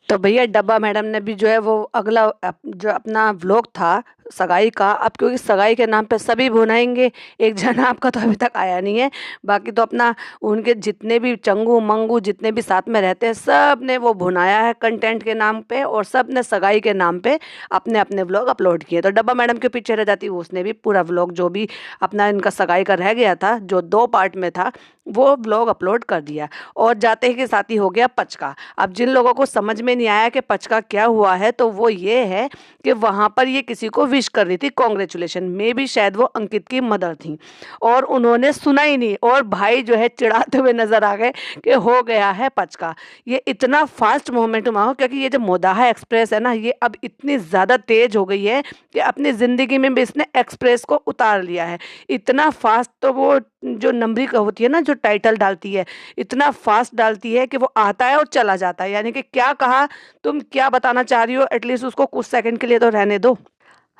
तो भैया डब्बा मैडम ने भी जो है वो अगला जो अपना व्लॉग था सगाई का, अब क्योंकि सगाई के नाम पे सभी भुनाएंगे, एक जन आपका तो अभी तक आया नहीं है। बाकी तो अपना उनके जितने भी चंगू मंगू जितने भी साथ में रहते हैं सब ने वो भुनाया है कंटेंट के नाम पे, और सब ने सगाई के नाम पे अपने अपने व्लॉग अपलोड किए। तो डब्बा मैडम के पीछे रह जाती, उसने भी पूरा व्लॉग जो भी अपना इनका सगाई का रह गया था जो 2 पार्ट में था वो व्लॉग अपलोड कर दिया। और जाते ही के साथ ही हो गया पचका। अब जिन लोगों को समझ में नहीं आया कि पचका क्या हुआ है, तो वो ये है कि वहां पर ये किसी को विश कर रही थी कॉन्ग्रेचुलेशन में भी, शायद वो अंकित की मदर थी, और उन्होंने सुना ही नहीं, और भाई जो है चिढ़ाते हुए नजर आ गए कि हो गया है पचका। ये इतना फास्ट मोमेंट हुआ हो, क्योंकि ये जो मोदाहा एक्सप्रेस है ना, ये अब इतनी ज़्यादा तेज हो गई है कि अपनी ज़िंदगी में भी इसने एक्सप्रेस को उतार लिया है। इतना फास्ट, तो वो जो नंबरी का होती है ना जो टाइटल डालती है, इतना फास्ट डालती है कि वो आता है और चला जाता है, यानी कि क्या कहा, तुम क्या बताना चाह रही हो, एटलीस्ट उसको कुछ सेकंड के लिए तो रहने दो।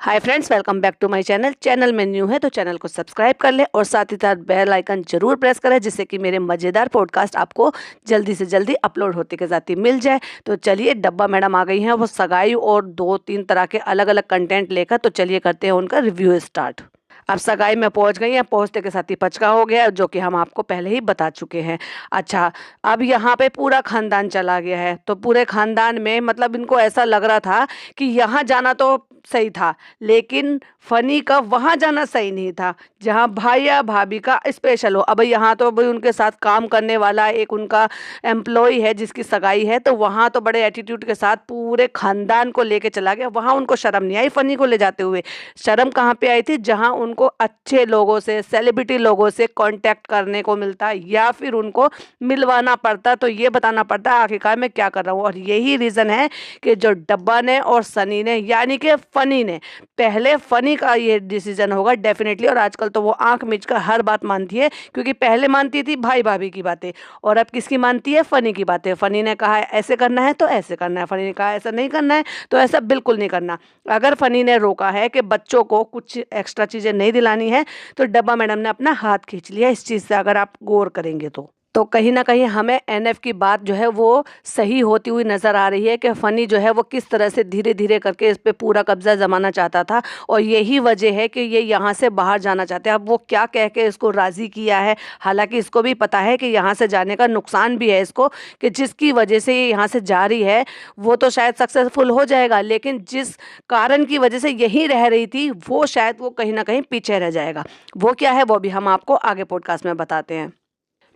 Hi friends, welcome back to my channel. Channel में न्यू है तो चैनल को सब्सक्राइब कर ले, और साथ ही साथ बेल आइकन जरूर प्रेस करें, जिससे कि मेरे मज़ेदार पॉडकास्ट आपको जल्दी से जल्दी अपलोड होते के साथ ही मिल जाए। तो चलिए, डब्बा मैडम आ गई हैं वो सगाई और 2-3 तरह के अलग अलग कंटेंट लेकर, तो चलिए करते हैं उनका रिव्यू स्टार्ट। अब सगाई में पहुंच गई हैं, पहुंचते के साथ ही पचका हो गया, जो कि हम आपको पहले ही बता चुके हैं। अच्छा, अब यहाँ पे पूरा खानदान चला गया है, तो पूरे खानदान में मतलब इनको ऐसा लग रहा था कि यहाँ जाना तो सही था, लेकिन फनी का वहाँ जाना सही नहीं था, जहाँ भाई या भाभी का स्पेशल हो। अब यहाँ तो भाई उनके साथ काम करने वाला एक उनका एम्प्लॉय है जिसकी सगाई है, तो वहाँ तो बड़े एटीट्यूड के साथ पूरे खानदान को लेके चला गया। वहाँ उनको शर्म नहीं आई फनी को ले जाते हुए। शर्म कहाँ पे आई थी, जहाँ उनको अच्छे लोगों से, सेलिब्रिटी लोगों से कांटेक्ट करने को मिलता, या फिर उनको मिलवाना पड़ता, तो ये बताना पड़ता आखिरकार मैं क्या कर रहा हूँ। और यही रीज़न है कि जो डब्बा ने और सनी ने, यानी कि फनी ने, पहले फनी का ये डिसीजन होगा डेफिनेटली। और आजकल तो वो आंख मीच कर हर बात मानती है, क्योंकि पहले मानती थी भाई भाभी की बातें, और अब किसकी मानती है, फनी की बातें। फनी ने कहा ऐसे करना है तो ऐसे करना है, फनी ने कहा ऐसा नहीं करना है तो ऐसा बिल्कुल नहीं करना। अगर फनी ने रोका है कि बच्चों को कुछ एक्स्ट्रा चीज़ें नहीं दिलानी है, तो डब्बा मैडम ने अपना हाथ खींच लिया इस चीज़ से, अगर आप गौर करेंगे तो कहीं ना कहीं हमें एनएफ की बात जो है वो सही होती हुई नज़र आ रही है कि फ़नी जो है वो किस तरह से धीरे धीरे करके इस पे पूरा कब्जा जमाना चाहता था, और यही वजह है कि ये यहाँ से बाहर जाना चाहते हैं। अब वो क्या कह के इसको राज़ी किया है, हालांकि इसको भी पता है कि यहाँ से जाने का नुकसान भी है इसको, कि जिसकी वजह से ये यहाँ से जा रही है वो तो शायद सक्सेसफुल हो जाएगा, लेकिन जिस कारण की वजह से यहीं रह रही थी वो शायद वो कहीं ना कहीं पीछे रह जाएगा। वो क्या है वो भी हम आपको आगे पॉडकास्ट में बताते हैं।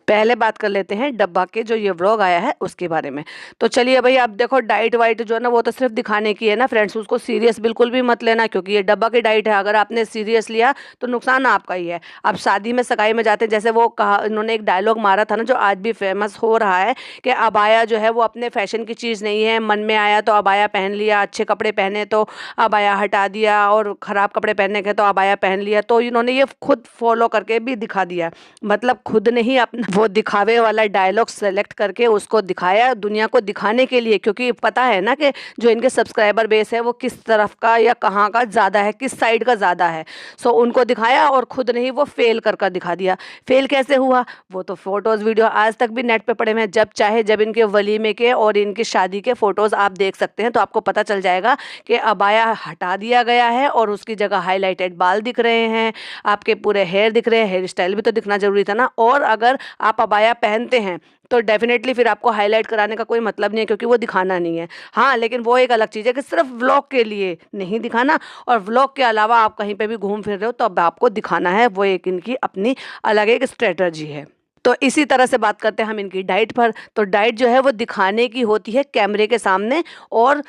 पहले बात कर लेते हैं डब्बा के जो ये व्लॉग आया है उसके बारे में। तो चलिए भाई, आप देखो डाइट वाइट जो है ना वो तो सिर्फ दिखाने की है ना फ्रेंड्स, उसको सीरियस बिल्कुल भी मत लेना, क्योंकि ये डब्बा की डाइट है। अगर आपने सीरियस लिया तो नुकसान आपका ही है। अब शादी में सगाई में जाते हैं, जैसे वो कहा, इन्होंने एक डायलॉग मारा था ना जो आज भी फेमस हो रहा है, कि अबाया जो है वो अपने फैशन की चीज़ नहीं है, मन में आया तो अबाया पहन लिया, अच्छे कपड़े पहने तो अबाया हटा दिया, और ख़राब कपड़े पहनने के तो अबाया पहन लिया। तो इन्होंने ये खुद फॉलो करके भी दिखा दिया, मतलब खुद ने ही अपना वो दिखावे वाला डायलॉग सेलेक्ट करके उसको दिखाया दुनिया को दिखाने के लिए, क्योंकि पता है ना कि जो इनके सब्सक्राइबर बेस है वो किस तरफ का या कहाँ का ज़्यादा है, किस साइड का ज़्यादा है। सो उनको दिखाया, और खुद ने ही वो फेल कर दिखा दिया। फेल कैसे हुआ, वो तो फोटोज़ वीडियो आज तक भी नेट पे पड़े हुए हैं। जब चाहे जब इनके वलीमे के और इनकी शादी के फ़ोटोज़ आप देख सकते हैं, तो आपको पता चल जाएगा कि अबाया हटा दिया गया है और उसकी जगह हाईलाइटेड बाल दिख रहे हैं, आपके पूरे हेयर दिख रहे हैं। हेयर स्टाइल भी तो दिखना जरूरी था ना। और अगर आप अबाया पहनते हैं तो डेफिनेटली फिर आपको हाईलाइट कराने का कोई मतलब नहीं है, क्योंकि वो दिखाना नहीं है। हाँ, लेकिन वो एक अलग चीज़ है कि सिर्फ व्लॉग के लिए नहीं दिखाना, और व्लॉग के अलावा आप कहीं पे भी घूम फिर रहे हो तो अब आपको दिखाना है। वो एक इनकी अपनी अलग एक स्ट्रेटजी है। तो इसी तरह से बात करते हैं हम इनकी डाइट पर। तो डाइट जो है वो दिखाने की होती है कैमरे के सामने, और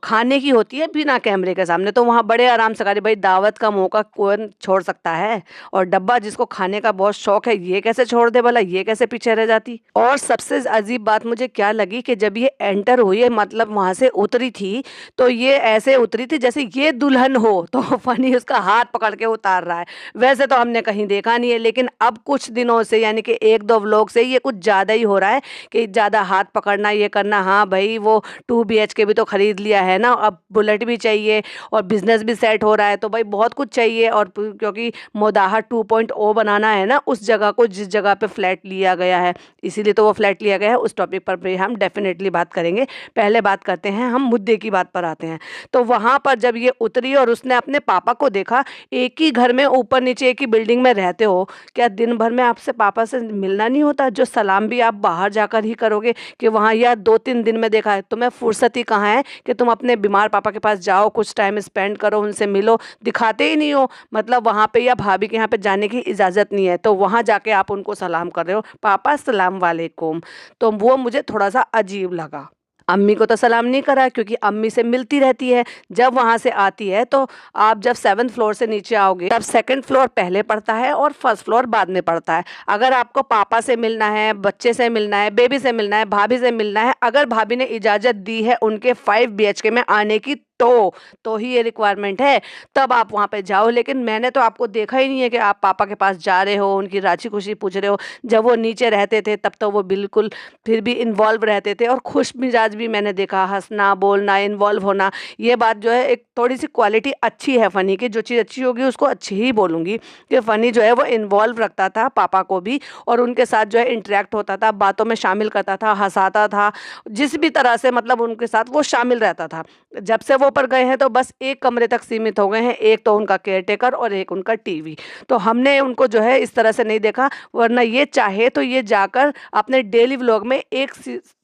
खाने की होती है बिना कैमरे के सामने। तो वहाँ बड़े आराम से खा रही, भाई दावत का मौका कौन छोड़ सकता है। और डब्बा जिसको खाने का बहुत शौक है, ये कैसे छोड़ दे भला, ये कैसे पीछे रह जाती। और सबसे अजीब बात मुझे क्या लगी कि जब ये एंटर हुई है, मतलब वहाँ से उतरी थी, तो ये ऐसे उतरी थी जैसे ये दुल्हन हो। तो फनी उसका हाथ पकड़ के उतार रहा है। वैसे तो हमने कहीं देखा नहीं है, लेकिन अब कुछ दिनों से, यानी कि 1 1-2 व्लॉग से ये कुछ ज़्यादा ही हो रहा है कि ज़्यादा हाथ पकड़ना, ये करना। हाँ भाई, वो 2 BHK भी तो खरीद लिया है ना, अब बुलेट भी चाहिए और बिजनेस भी सेट हो रहा है, तो भाई बहुत कुछ चाहिए। और क्योंकि मोदाहा 2.0 बनाना है ना, उस जगह को जिस जगह पे फ्लैट लिया गया है, इसीलिए तो वो फ्लैट लिया गया है। उस टॉपिक पर भी हम डेफिनेटली बात करेंगे। पहले बात करते हैं, हम मुद्दे की बात पर आते हैं। तो वहाँ पर जब ये उतरी और उसने अपने पापा को देखा, एक ही घर में ऊपर नीचे एक ही बिल्डिंग में रहते हो, क्या दिन भर में आपसे पापा से मिलना नहीं होता? जो सलाम भी आप बाहर जाकर ही करोगे कि वहाँ, या 2-3 दिन में देखा है तुम्हें, फुर्सत ही कहाँ है कि तुम अपने बीमार पापा के पास जाओ, कुछ टाइम स्पेंड करो, उनसे मिलो, दिखाते ही नहीं हो। मतलब वहाँ पे या भाभी के यहाँ पे जाने की इजाज़त नहीं है, तो वहाँ जाके आप उनको सलाम कर रहे हो, पापा सलाम वालेकुम। तो वो मुझे थोड़ा सा अजीब लगा। अम्मी को तो सलाम नहीं करा क्योंकि अम्मी से मिलती रहती है। जब वहाँ से आती है तो आप जब 7th फ्लोर से नीचे आओगे, तब 2nd फ्लोर पहले पड़ता है और 1st फ्लोर बाद में पड़ता है। अगर आपको पापा से मिलना है, बच्चे से मिलना है, बेबी से मिलना है, भाभी से मिलना है, अगर भाभी ने इजाज़त दी है उनके 5 BHK में आने की, तो ही ये रिक्वायरमेंट है, तब आप वहाँ पे जाओ। लेकिन मैंने तो आपको देखा ही नहीं है कि आप पापा के पास जा रहे हो, उनकी राजी खुशी पूछ रहे हो। जब वो नीचे रहते थे तब तो वो बिल्कुल फिर भी इन्वॉल्व रहते थे और खुश मिजाज भी मैंने देखा, हंसना बोलना इन्वॉल्व होना। ये बात जो है, एक थोड़ी सी क्वालिटी अच्छी है फ़नी की। जो चीज़ अच्छी होगी उसको अच्छी ही बोलूँगी कि फ़नी जो है वो इन्वॉल्व रखता था पापा को भी, और उनके साथ जो है इंटरेक्ट होता था, बातों में शामिल करता था, हंसाता था, जिस भी तरह से मतलब उनके साथ वो शामिल रहता था। जब से वो पर गए हैं तो बस एक कमरे तक सीमित हो गए हैं, एक तो उनका केयरटेकर और एक उनका टीवी। तो हमने उनको जो है इस तरह से नहीं देखा, वरना ये चाहे तो ये जाकर अपने डेली व्लॉग में एक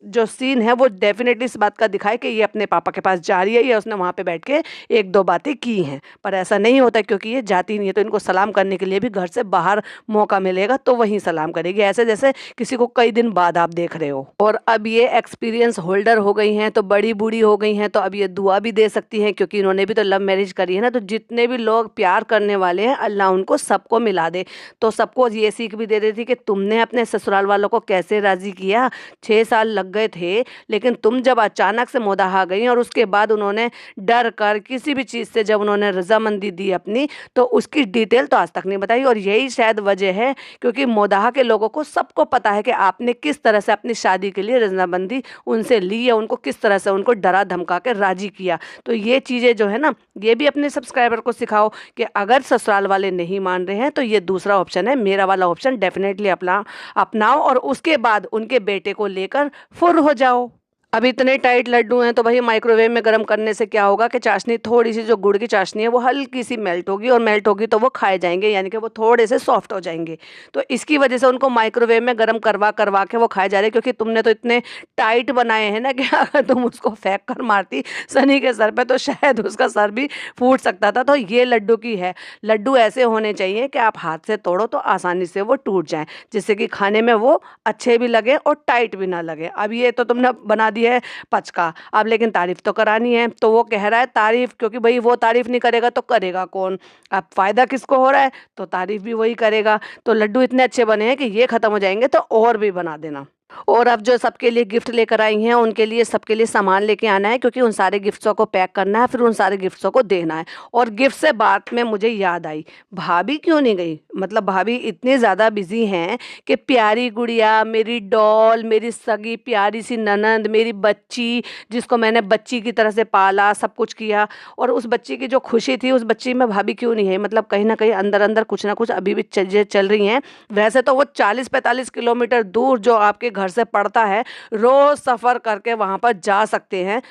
जो सीन है वो डेफिनेटली इस बात का दिखाए कि ये अपने पापा के पास जा रही है या उसने वहाँ पे बैठ के 1-2 बातें की हैं। पर ऐसा नहीं होता क्योंकि ये जाती नहीं है, तो इनको सलाम करने के लिए भी घर से बाहर मौका मिलेगा तो वहीं सलाम करेगी, ऐसे जैसे किसी को कई दिन बाद आप देख रहे हो। और अब ये एक्सपीरियंस होल्डर हो गई हैं, तो बड़ी बूढ़ी हो गई हैं, तो अब ये दुआ भी दे सकती हैं क्योंकि इन्होंने भी तो लव मैरिज करी है ना। तो जितने भी लोग प्यार करने वाले हैं, अल्लाह उनको सबको मिला दे। तो सबको ये सीख भी दे देती कि तुमने अपने ससुराल वालों को कैसे राज़ी किया, 6 साल लग गए थे, लेकिन तुम जब अचानक से मोदाहा गई और उसके बाद उन्होंने डर कर किसी भी चीज़ से जब उन्होंने रजामंदी दी अपनी, तो उसकी डिटेल तो आज तक नहीं बताई। और यही शायद वजह है क्योंकि मोदाहा के लोगों को सबको पता है कि आपने किस तरह से अपनी शादी के लिए रजामंदी उनसे ली या उनको किस तरह से उनको डरा धमका के राजी किया। तो ये चीज़ें जो है ना, ये भी अपने सब्सक्राइबर को सिखाओ कि अगर ससुराल वाले नहीं मान रहे हैं तो ये दूसरा ऑप्शन है, मेरा वाला ऑप्शन डेफिनेटली अपनाओ और उसके बाद उनके बेटे को लेकर फुर हो जाओ। अब इतने टाइट लड्डू हैं तो भाई माइक्रोवेव में गर्म करने से क्या होगा कि चाशनी, थोड़ी सी जो गुड़ की चाशनी है वो हल्की सी मेल्ट होगी, और मेल्ट होगी तो वो खाए जाएंगे, यानी कि वो थोड़े से सॉफ्ट हो जाएंगे। तो इसकी वजह से उनको माइक्रोवेव में गर्म करवा करवा के वो खाए जा रहे हैं, क्योंकि तुमने तो इतने टाइट बनाए हैं ना कि अगर तुम उसको फेंक कर मारती सनी के सर पर तो शायद उसका सर भी फूट सकता था। तो ये लड्डू की है, लड्डू ऐसे होने चाहिए कि आप हाथ से तोड़ो तो आसानी से वो टूट जाएँ, जिससे कि खाने में वो अच्छे भी लगे और टाइट भी ना लगे। अब ये तो तुमने बना है पचका, अब लेकिन तारीफ तो करानी है। तो वो कह रहा है तारीफ, क्योंकि भाई वो तारीफ नहीं करेगा तो करेगा कौन? अब फायदा किसको हो रहा है? तो तारीफ भी वही करेगा। तो लड्डू इतने अच्छे बने हैं कि ये खत्म हो जाएंगे तो और भी बना देना। और अब जो सबके लिए गिफ्ट लेकर आई हैं उनके लिए, सबके लिए सामान लेके आना है, क्योंकि उन सारे गिफ्ट्सों को पैक करना है, फिर उन सारे गिफ्ट्सों को देना है। और गिफ्ट से बात में मुझे याद आई, भाभी क्यों नहीं गई? मतलब भाभी इतनी ज़्यादा बिजी हैं कि प्यारी गुड़िया, मेरी डॉल, मेरी सगी प्यारी सी ननंद, मेरी बच्ची जिसको मैंने बच्ची की तरह से पाला, सब कुछ किया, और उस बच्ची की जो खुशी थी उस बच्ची में भाभी क्यों नहीं है? मतलब कहीं ना कहीं अंदर अंदर कुछ ना कुछ अभी भी चीज़ें चल रही हैं। वैसे तो वो 40-45 किलोमीटर दूर जो आपके घर से पड़ता है, रोज़ सफ़र करके वहाँ पर जा सकते हैं,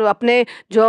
अपने जो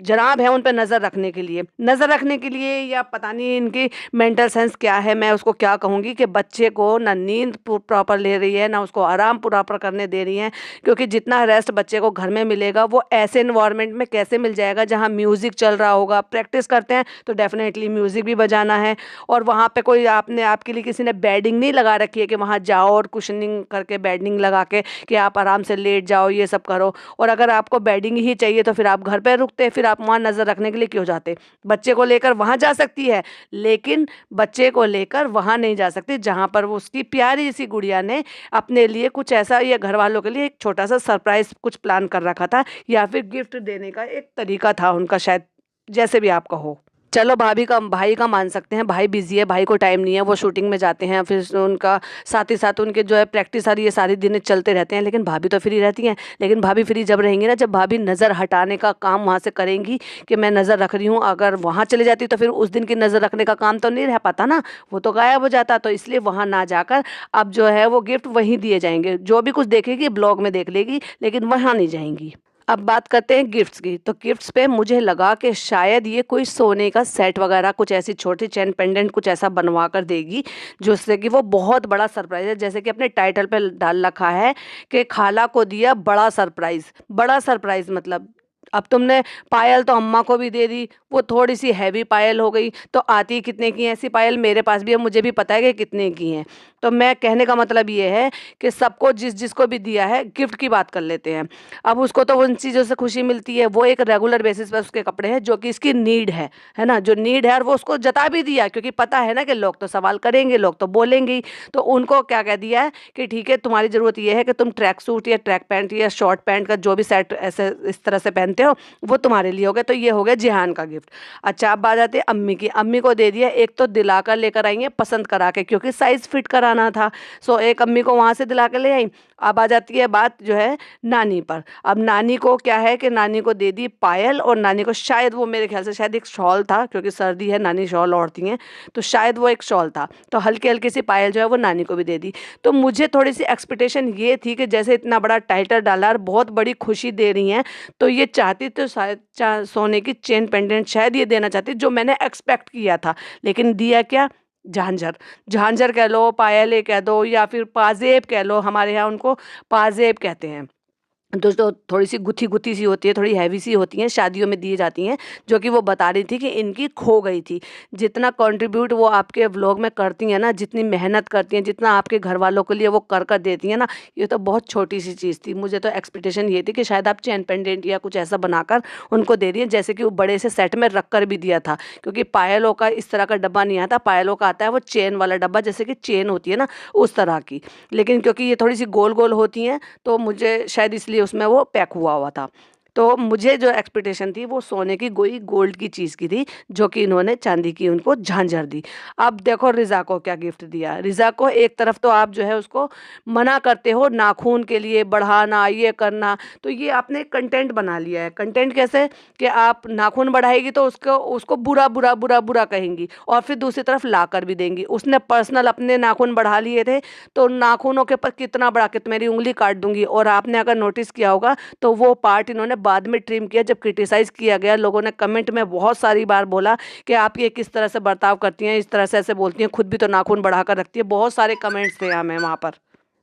जनाब हैं उन पे नज़र रखने के लिए, या पता नहीं इनकी मेंटल सेंस क्या है, मैं उसको क्या कहूँगी, कि बच्चे को ना नींद प्रॉपर ले रही है, ना उसको आराम प्रॉपर करने दे रही हैं। क्योंकि जितना रेस्ट बच्चे को घर में मिलेगा वो ऐसे इन्वायरमेंट में कैसे मिल जाएगा जहाँ म्यूज़िक चल रहा होगा। प्रैक्टिस करते हैं तो डेफिनेटली म्यूज़िक भी बजाना है, और वहाँ पे कोई आपके लिए किसी ने बेडिंग नहीं लगा रखी है कि वहाँ जाओ और कुशनिंग करके बेडिंग लगा के कि आप आराम से लेट जाओ, ये सब करो। और अगर आपको बेडिंग ही चाहिए तो फिर आप घर पे रुकते, फिर आप वहाँ नज़र रखने के लिए क्यों जाते? बच्चे को लेकर वहाँ जा सकती है, लेकिन बच्चे को लेकर वहाँ नहीं जा सकती जहाँ पर वो उसकी प्यारी सी गुड़िया ने अपने लिए कुछ ऐसा, या घर वालों के लिए एक छोटा सा सरप्राइज कुछ प्लान कर रखा था, या फिर गिफ्ट देने का एक तरीका था उनका, शायद जैसे भी आप कहो। चलो भाभी का भाई का मान सकते हैं, भाई बिजी है, भाई को टाइम नहीं है, वो शूटिंग में जाते हैं, फिर उनका साथ ही साथ उनके जो है प्रैक्टिस सारी ये सारी दिन चलते रहते हैं, लेकिन भाभी तो फ्री रहती हैं। लेकिन भाभी फ्री जब रहेंगी ना, जब भाभी नज़र हटाने का काम वहाँ से करेंगी कि मैं नज़र रख रही हूँ, अगर वहाँ चली जाती तो फिर उस दिन की नज़र रखने का काम तो नहीं रह पाता ना, वो तो गायब हो जाता। तो इसलिए वहाँ ना जाकर अब जो है वो गिफ्ट वहीं दिए जाएंगे, जो भी कुछ देखेगी ब्लॉग में देख लेगी, लेकिन वहाँ नहीं जाएंगी। अब बात करते हैं गिफ्ट्स की। तो गिफ्ट्स पे मुझे लगा कि शायद ये कोई सोने का सेट वगैरह कुछ ऐसी छोटी चेन पेंडेंट कुछ ऐसा बनवा कर देगी, जिससे कि वो बहुत बड़ा सरप्राइज है। जैसे कि अपने टाइटल पे डाल रखा है कि खाला को दिया बड़ा सरप्राइज। बड़ा सरप्राइज मतलब अब तुमने पायल तो अम्मा को भी दे दी, वो थोड़ी सी हैवी पायल हो गई, तो आती कितने की है ऐसी पायल, मेरे पास भी है, मुझे भी पता है कि कितने की हैं। तो मैं कहने का मतलब ये है कि सबको जिस जिसको भी दिया है गिफ्ट की बात कर लेते हैं। अब उसको तो उन चीज़ों से खुशी मिलती है, वो एक रेगुलर बेसिस पर उसके कपड़े हैं जो कि इसकी नीड है ना, जो नीड है, और वो उसको जता भी दिया, क्योंकि पता है ना कि लोग तो सवाल करेंगे, लोग तो बोलेंगे ही। तो उनको क्या कह दिया है कि ठीक है, तुम्हारी ज़रूरत ये है कि तुम ट्रैक सूट या ट्रैक पैंट या शॉर्ट पैंट का जो भी सेट ऐसे इस तरह से पहनते हो वो तुम्हारे लिए हो गया। तो ये हो गया जिहान का गिफ्ट। अच्छा, अब बात आती है अम्मी की। अम्मी को दे दिया, एक तो दिलाकर लेकर आई है पसंद करा के, क्योंकि साइज़ फिट कराना था। सो एक अम्मी को वहाँ से दिला के ले आई। अब आ जाती है बात जो है नानी पर। अब नानी को क्या है कि नानी को दे दी पायल, और नानी को शायद वो मेरे ख्याल से शायद एक शॉल था, क्योंकि सर्दी है, नानी शॉल ओढ़ती हैं, तो शायद वो एक शॉल था। तो हल्की हल्की सी पायल जो है वो नानी को भी दे दी। तो मुझे थोड़ी सी एक्सपेक्टेशन ये थी कि जैसे इतना बड़ा टाइटल डाला और बहुत बड़ी खुशी दे रही हैं, तो ये चाहती तो शायद सोने की चेन पेंडेंट शायद ये देना चाहती, जो मैंने एक्सपेक्ट किया था। लेकिन दिया क्या? झांझर। झांझर कह लो, पायलें कह दो, या फिर पाजेब कह लो, हमारे यहाँ उनको पाजेब कहते हैं। तो थोड़ी सी गुथी गुथी सी होती है, थोड़ी हैवी सी होती हैं, शादियों में दी जाती हैं, जो कि वो बता रही थी कि इनकी खो गई थी। जितना कंट्रीब्यूट वो आपके व्लॉग में करती हैं ना, जितनी मेहनत करती हैं, जितना आपके घर वालों के लिए वो कर देती हैं ना, ये तो बहुत छोटी सी चीज़ थी। मुझे तो एक्सपेक्टेशन ये थी कि शायद आप चेन पेंडेंट या कुछ ऐसा बनाकर उनको दे दिए, जैसे कि वो बड़े से सेट में रख कर भी दिया था, क्योंकि पायलों का इस तरह का डब्बा नहीं आता। पायलों का आता है वो चेन वाला डब्बा, जैसे कि चेन होती है ना उस तरह की। लेकिन क्योंकि ये थोड़ी सी गोल गोल होती हैं, तो मुझे शायद इसलिए उसमें वो पैक हुआ हुआ था। तो मुझे जो एक्सपेक्टेशन थी वो सोने की गोई गोल्ड की चीज़ की थी, जो कि इन्होंने चांदी की उनको झांझर दी। अब देखो रिज़ा को क्या गिफ्ट दिया। रिज़ा को एक तरफ तो आप जो है उसको मना करते हो नाखून के लिए बढ़ाना, ये करना, तो ये आपने कंटेंट बना लिया है। कंटेंट कैसे कि आप नाखून बढ़ाएगी तो उसको उसको बुरा बुरा बुरा बुरा कहेंगी, और फिर दूसरी तरफ ला कर भी देंगी। उसने पर्सनल अपने नाखून बढ़ा लिए थे, तो नाखूनों के ऊपर कितना बड़ा कि मेरी उंगली काट दूंगी। और आपने अगर नोटिस किया होगा तो वो पार्ट इन्होंने बाद में ट्रिम किया, जब क्रिटिसाइज किया गया। लोगों ने कमेंट में बहुत सारी बार बोला कि आप ये किस तरह से बर्ताव करती हैं, इस तरह से ऐसे बोलती हैं, खुद भी तो नाखून बढ़ा कर रखती है। बहुत सारे कमेंट्स थे हमें वहाँ पर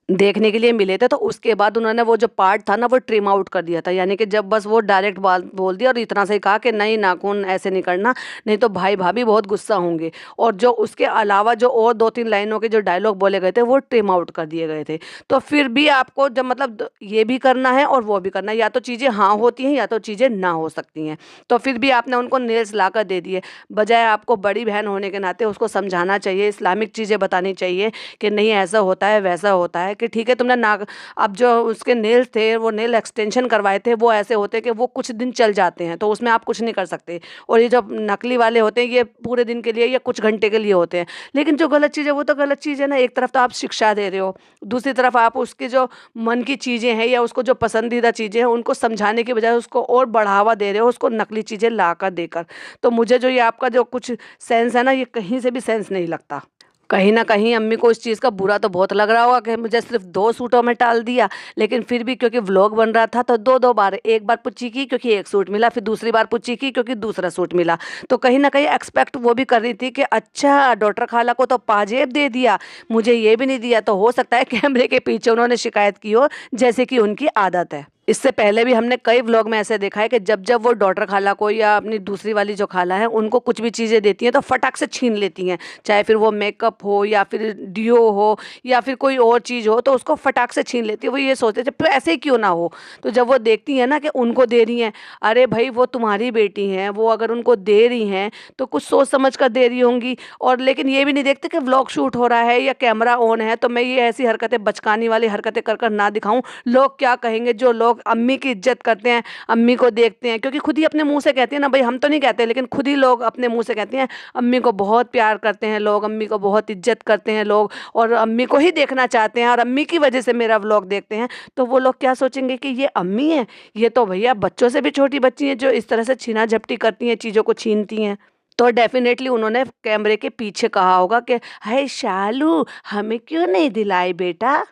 देखने के लिए मिले थे। तो उसके बाद उन्होंने वो जो पार्ट था ना वो ट्रिम आउट कर दिया था, यानी कि जब बस वो डायरेक्ट बात बोल दिया और इतना से ही कहा कि नहीं नाखून ऐसे नहीं करना, नहीं तो भाई भाभी बहुत गुस्सा होंगे। और जो उसके अलावा जो और 2-3 लाइनों के जो डायलॉग बोले गए थे वो ट्रिम आउट कर दिए गए थे। तो फिर भी आपको जब मतलब ये भी करना है और वो भी करना है, या तो चीज़ें हाँ होती हैं या तो चीज़ें ना हो सकती हैं। तो फिर भी आपने उनको नेल्स ला कर दे दिए, बजाय आपको बड़ी बहन होने के नाते उसको समझाना चाहिए, इस्लामिक चीज़ें बतानी चाहिए कि नहीं ऐसा होता है वैसा होता है, कि ठीक है तुमने नाक, अब जो उसके नेल्स थे वो नेल एक्सटेंशन करवाए थे, वो ऐसे होते कि वो कुछ दिन चल जाते हैं, तो उसमें आप कुछ नहीं कर सकते। और ये जो नकली वाले होते हैं ये पूरे दिन के लिए या कुछ घंटे के लिए होते हैं। लेकिन जो गलत चीज़ है वो तो गलत चीज़ है ना। एक तरफ तो आप शिक्षा दे रहे हो, दूसरी तरफ आप उसके जो मन की चीज़ें हैं या उसको जो पसंदीदा चीज़ें हैं उनको समझाने की बजाय उसको और बढ़ावा दे रहे हो, उसको नकली चीज़ें ला कर देकर। तो मुझे जो ये आपका जो कुछ सेंस है ना, ये कहीं से भी सेंस नहीं लगता। कहीं न कहीं अम्मी को इस चीज़ का बुरा तो बहुत लग रहा होगा कि मुझे सिर्फ़ 2 सूटों में टाल दिया। लेकिन फिर भी क्योंकि व्लॉग बन रहा था तो 2-2 बार, एक बार पूछी की क्योंकि एक सूट मिला, फिर दूसरी बार पूछी की क्योंकि दूसरा सूट मिला। तो कहीं न कहीं एक्सपेक्ट वो भी कर रही थी कि अच्छा डॉक्टर खाला को तो पाजेब दे दिया, मुझे ये भी नहीं दिया। तो हो सकता है कैमरे के पीछे उन्होंने शिकायत की हो, जैसे कि उनकी आदत है। इससे पहले भी हमने कई व्लॉग में ऐसे देखा है कि जब जब वो डॉटर खाला को या अपनी दूसरी वाली जो खाला है उनको कुछ भी चीज़ें देती हैं तो फटाक से छीन लेती हैं, चाहे फिर वो मेकअप हो या फिर डियो हो या फिर कोई और चीज़ हो, तो उसको फटाक से छीन लेती है। वो ये सोचते थे ऐसे ही क्यों ना हो। तो जब वो देखती हैं ना कि उनको दे रही हैं, अरे भाई वो तुम्हारी बेटी हैं, वो अगर उनको दे रही हैं तो कुछ सोच समझ कर दे रही होंगी। और लेकिन ये भी नहीं देखते कि व्लॉग शूट हो रहा है या कैमरा ऑन है, तो मैं ये ऐसी हरकतें बचकानी वाली हरकतें कर कर ना दिखाऊं। लोग क्या कहेंगे, जो लोग लोग अम्मी की इज्जत करते हैं, अम्मी को देखते हैं, क्योंकि खुद ही अपने मुंह से कहती है ना भाई, हम तो नहीं कहते लेकिन खुद ही लोग अपने मुंह से कहते हैं अम्मी को बहुत प्यार करते हैं लोग, अम्मी को बहुत इज्जत करते हैं लोग, और अम्मी को ही देखना चाहते हैं, और अम्मी की वजह से मेरा व्लॉग देखते हैं। तो वो लोग क्या सोचेंगे कि ये अम्मी है, ये तो भैया बच्चों से भी छोटी बच्ची हैं जो इस तरह से छीना झपटी करती हैं, चीज़ों को छीनती हैं। तो डेफिनेटली उन्होंने कैमरे के पीछे कहा होगा कि हाय शालू, हमें क्यों नहीं दिलाई बेटा।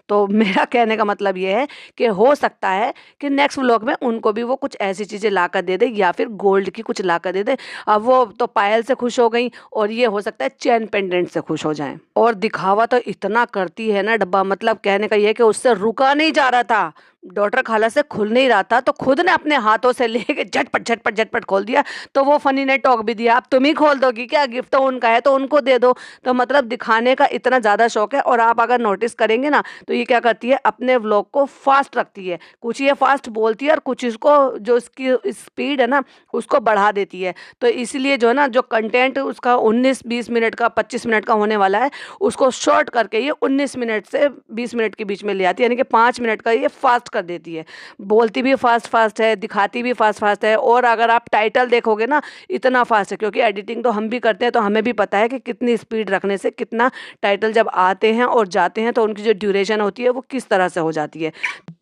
तो मेरा कहने का मतलब ये है कि हो सकता है कि नेक्स्ट व्लॉग में उनको भी वो कुछ ऐसी चीज़ें ला कर दे दे, या फिर गोल्ड की कुछ ला कर दे दे। अब वो तो पायल से खुश हो गई, और ये हो सकता है चेन पेंडेंट से खुश हो जाएं। और दिखावा तो इतना करती है ना डब्बा, मतलब कहने का ये है कि उससे रुका नहीं जा रहा था, डॉटर खाला से खुल नहीं रहा था, तो खुद ने अपने हाथों से लेके झटपट झटपट झटपट खोल दिया। तो वो फनी ने टॉक भी दिया, अब तुम ही खोल दोगी क्या, गिफ्ट तो उनका है तो उनको दे दो। तो मतलब दिखाने का इतना ज़्यादा शौक है। और आप अगर नोटिस करेंगे ना, तो ये क्या करती है, अपने व्लॉग को फास्ट रखती है, कुछ ये फास्ट बोलती है और कुछ इसको जो इसकी स्पीड है ना उसको बढ़ा देती है। तो इसलिए जो है ना, जो कंटेंट उसका 19-20 मिनट का 25 मिनट का होने वाला है, उसको शॉर्ट करके ये 19 मिनट से 20 मिनट के बीच में ले आती है, यानी कि 5 मिनट का ये फास्ट कर देती है। बोलती भी फास्ट फास्ट है, दिखाती भी फास्ट फास्ट है। और अगर आप टाइटल देखोगे ना, इतना फास्ट है, क्योंकि एडिटिंग तो हम भी करते हैं, तो हमें भी पता है कि कितनी स्पीड रखने से कितना टाइटल जब आते हैं और जाते हैं तो उनकी जो ड्यूरेशन होती है वो किस तरह से हो जाती है।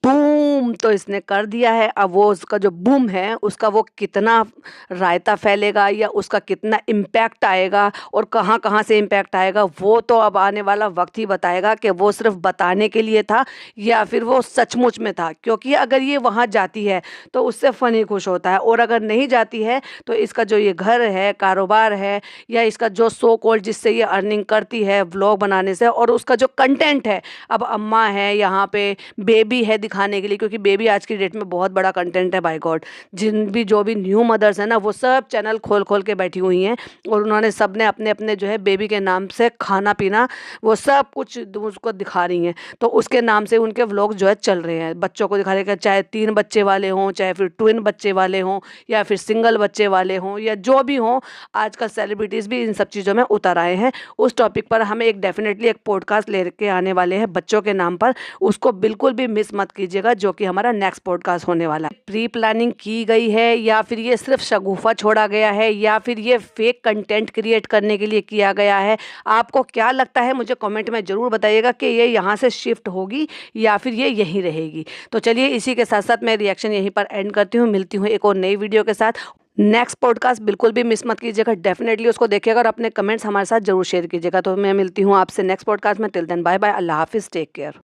बूम तो इसने कर दिया है। अब वो उसका जो बूम है उसका वो कितना रायता फैलेगा, या उसका कितना इम्पैक्ट आएगा और कहाँ कहाँ से इम्पैक्ट आएगा, वो तो अब आने वाला वक्त ही बताएगा कि वो सिर्फ बताने के लिए था या फिर वो सचमुच में था। क्योंकि अगर ये वहाँ जाती है तो उससे फ़नी खुश होता है, और अगर नहीं जाती है तो इसका जो ये घर है, कारोबार है, या इसका जो सो कॉल्ड जिससे ये अर्निंग करती है व्लॉग बनाने से, और उसका जो कंटेंट है, अब अम्मा है यहाँ पे, बेबी है दिखाने के लिए, क्योंकि बेबी आज की डेट में बहुत बड़ा कंटेंट है बाय गॉड। जो भी न्यू मदर्स हैं ना, वो सब चैनल खोल खोल के बैठी हुई हैं, और उन्होंने सब ने अपने अपने जो है बेबी के नाम से खाना पीना वो सब कुछ उसको दिखा रही हैं। तो उसके नाम से उनके व्लॉग जो है चल रहे हैं, बच्चों को दिखा रहे हैं, चाहे 3 बच्चे वाले हों, चाहे फिर ट्विन बच्चे वाले हों, या फिर सिंगल बच्चे वाले हों, या जो भी हों। आजकल सेलिब्रिटीज़ भी इन सब चीज़ों में उतर आए हैं। उस टॉपिक पर हमें डेफिनेटली एक पॉडकास्ट लेके आने वाले हैं बच्चों के नाम पर, उसको बिल्कुल भी मिस मत कीजिएगा, जो कि हमारा नेक्स्ट पॉडकास्ट होने वाला है। प्री प्लानिंग की गई है, या फिर ये सिर्फ शगुफा छोड़ा गया है, या फिर ये फेक कंटेंट क्रिएट करने के लिए किया गया है? आपको क्या लगता है मुझे कमेंट में ज़रूर बताइएगा कि ये यहाँ से शिफ्ट होगी या फिर ये यहीं रहेगी। तो चलिए इसी के साथ साथ मैं रिएक्शन यहीं पर एंड करती हूँ। मिलती हूँ एक और नई वीडियो के साथ। नेक्स्ट पॉडकास्ट बिल्कुल भी मिस मत कीजिएगा, डेफिनेटली उसको देखिएगा और अपने कमेंट्स हमारे साथ जरूर शेयर कीजिएगा। तो मैं मिलती हूँ आपसे नेक्स्ट पॉडकास्ट में। टिल देन बाय बाय, अल्लाह हाफिज़, टेक केयर।